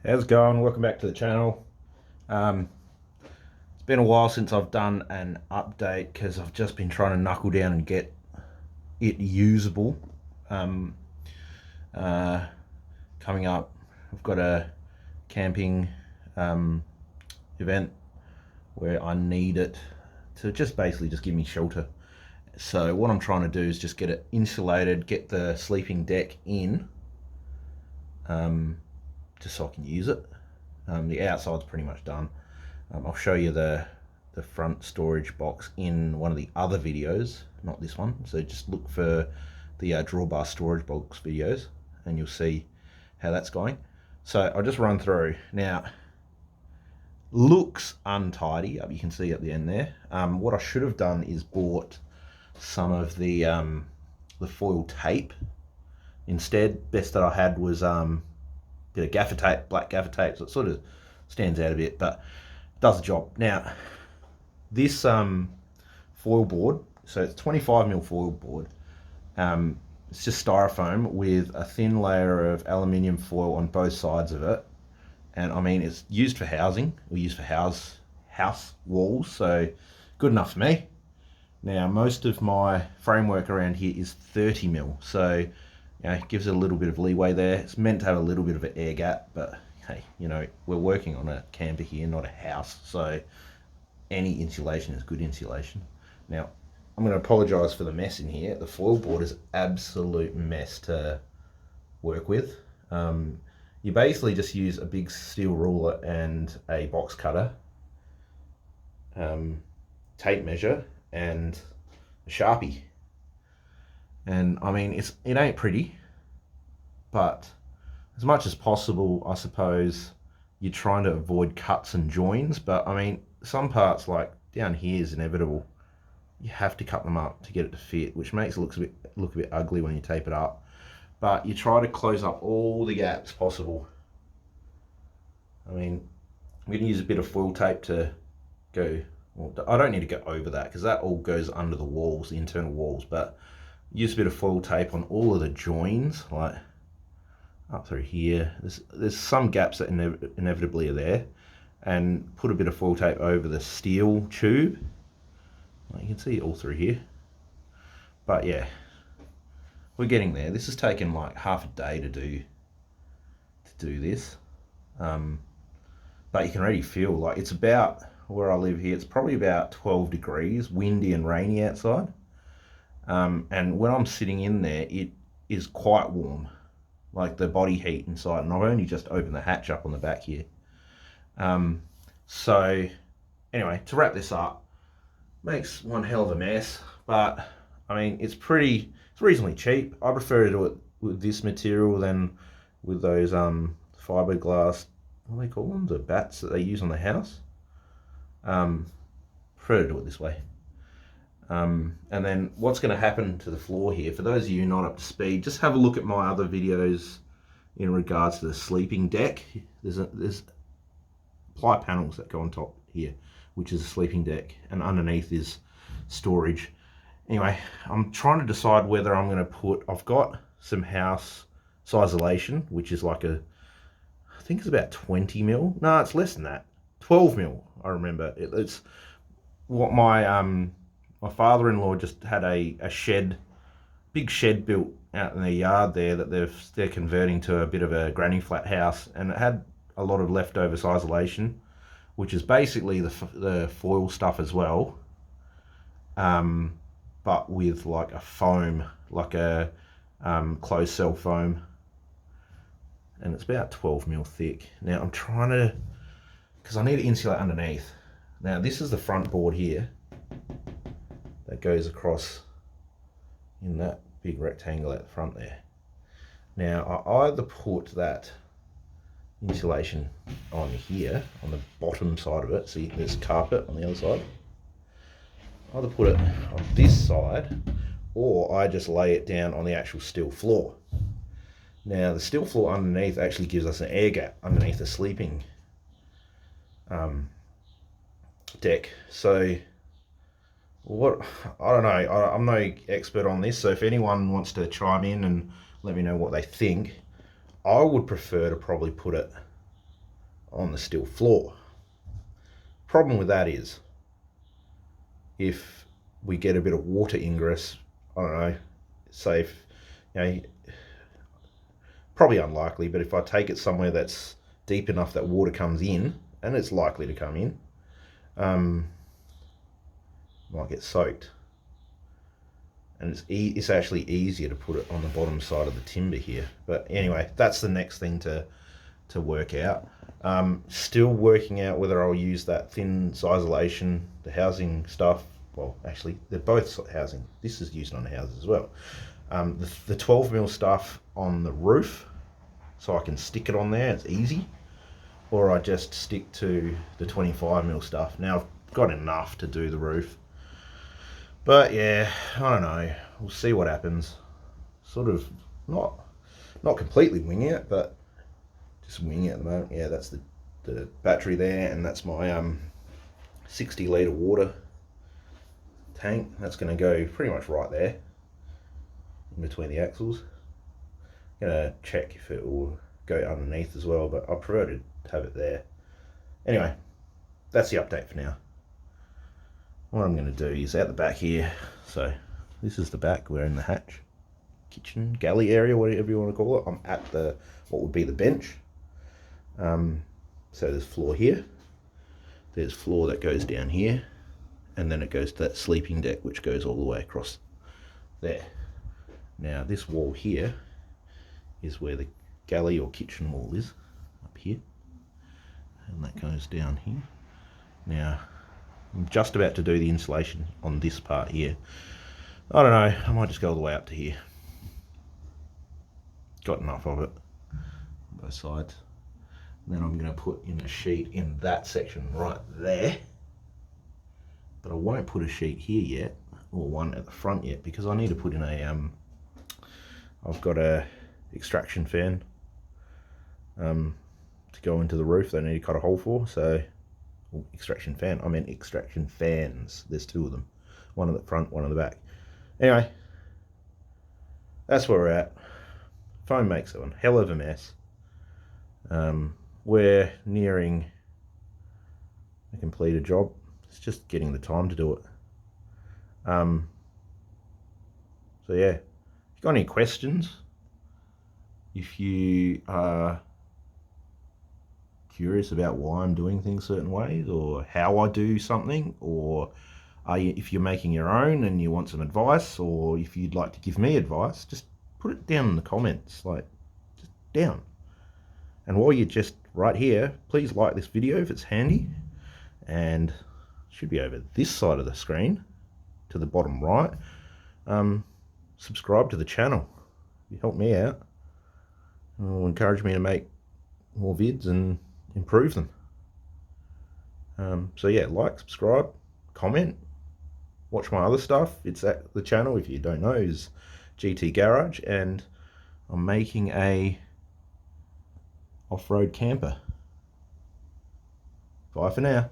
How's it going? Welcome back to the channel. It's been a while since I've done an update because I've just been trying to knuckle down and get it usable. Um, uh, Coming up, I've got a camping um, event where I need it to just basically just give me shelter. So what I'm trying to do is just get it insulated, get the sleeping deck in, just so I can use it. The outside's pretty much done. I'll show you the front storage box in one of the other videos, not this one. So just look for the drawbar storage box videos and you'll see how that's going. So I'll just run through. Now, looks untidy, you can see at the end there. What I should have done is bought some of the foil tape. Instead, best that I had was bit of gaffer tape, black gaffer tape, so it sort of stands out a bit, but does the job. Now, this foil board, so it's 25mm foil board. It's just styrofoam with a thin layer of aluminium foil on both sides of it. And I mean, it's used for housing, or used for house walls, so good enough for me. Now, most of my framework around here is 30mm, so it gives it a little bit of leeway there. It's meant to have a little bit of an air gap, but hey, we're working on a camper here, not a house, so any insulation is good insulation. Now, I'm going to apologise for the mess in here. The foil board is absolute mess to work with. You basically just use a big steel ruler and a box cutter, tape measure, and a Sharpie. And I mean, it ain't pretty, but as much as possible, I suppose you're trying to avoid cuts and joins. But I mean, some parts like down here is inevitable. You have to cut them up to get it to fit, which makes it look a bit ugly when you tape it up. But you try to close up all the gaps possible. I mean, I'm going to use a bit of foil tape to go. Well, I don't need to go over that because that all goes under the walls, the internal walls. But use a bit of foil tape on all of the joins, like up through here. There's some gaps that inevitably are there, and put a bit of foil tape over the steel tube. Well, you can see it all through here. But yeah, we're getting there. This has taken like half a day to do this. But you can already feel like it's about where I live here. It's probably about 12 degrees, windy and rainy outside. And when I'm sitting in there, it is quite warm, like the body heat inside. And I've only just opened the hatch up on the back here. So anyway, to wrap this up, makes one hell of a mess, but I mean, it's reasonably cheap. I prefer to do it with this material than with those fiberglass, what do they call them, the bats that they use on the house. Prefer to do it this way. And then what's going to happen to the floor here, for those of you not up to speed, just have a look at my other videos in regards to the sleeping deck. There's ply panels that go on top here, which is a sleeping deck, and underneath is storage. Anyway, I'm trying to decide whether I'm going to I've got some house isolation, which is like I think it's about 20mm. No, it's less than that. 12mm, I remember. It's what my father-in-law just had a big shed built out in their yard there that they're converting to a bit of a granny flat house, and it had a lot of leftover isolation, which is basically the foil stuff as well, but with like a foam, like a closed cell foam, and it's about 12mm thick. Now I'm trying to, because I need to insulate underneath. Now this is the front board here that goes across in that big rectangle at the front there. Now I either put that insulation on here, on the bottom side of it, see there's carpet on the other side. I either put it on this side, or I just lay it down on the actual steel floor. Now the steel floor underneath actually gives us an air gap underneath the sleeping deck. So I don't know, I'm no expert on this, so if anyone wants to chime in and let me know what they think, I would prefer to probably put it on the steel floor. Problem with that is, if we get a bit of water ingress, I don't know, say if, you know, probably unlikely, but if I take it somewhere that's deep enough that water comes in, and it's likely to come in, might get soaked. And it's actually easier to put it on the bottom side of the timber here. But anyway, that's the next thing to work out. Still working out whether I'll use that thin isolation, the housing stuff. Well, actually, they're both housing. This is used on houses as well. The 12mm stuff on the roof, so I can stick it on there, it's easy. Or I just stick to the 25mm stuff. Now I've got enough to do the roof. But yeah, I don't know. We'll see what happens. Sort of not completely winging it, but just winging it at the moment. Yeah, that's the battery there, and that's my 60 litre water tank. That's going to go pretty much right there in between the axles. I'm going to check if it will go underneath as well, but I prefer to have it there. Anyway, that's the update for now. What I'm going to do is out the back here, so this is the back, we're in the hatch, kitchen, galley area, whatever you want to call it. I'm at what would be the bench. So there's floor here, there's floor that goes down here, and then it goes to that sleeping deck which goes all the way across there. Now this wall here is where the galley or kitchen wall is, up here, and that goes down here. Now I'm just about to do the insulation on this part here. I don't know, I might just go all the way up to here. Got enough of it on both sides. And then I'm going to put in a sheet in that section right there. But I won't put a sheet here yet, or one at the front yet, because I need to put in I've got a extraction fan to go into the roof that I need to cut a hole for. So extraction fan, I meant extraction fans, there's two of them, one at the front, one at the back. Anyway, that's where we're at. Phone makes it one hell of a mess. We're nearing a completed job. It's just getting the time to do it. So yeah, if you've got any questions, if you are curious about why I'm doing things certain ways, or how I do something, or if you're making your own and you want some advice, or if you'd like to give me advice, just put it down in the comments, like just down. And while you're just right here, please like this video if it's handy, and it should be over this side of the screen to the bottom right. Subscribe to the channel. You help me out, and will encourage me to make more vids and improve them. So yeah, like, subscribe, comment, watch my other stuff. It's at the channel, if you don't know, is GT Garage, and I'm making a off-road camper. Bye for now.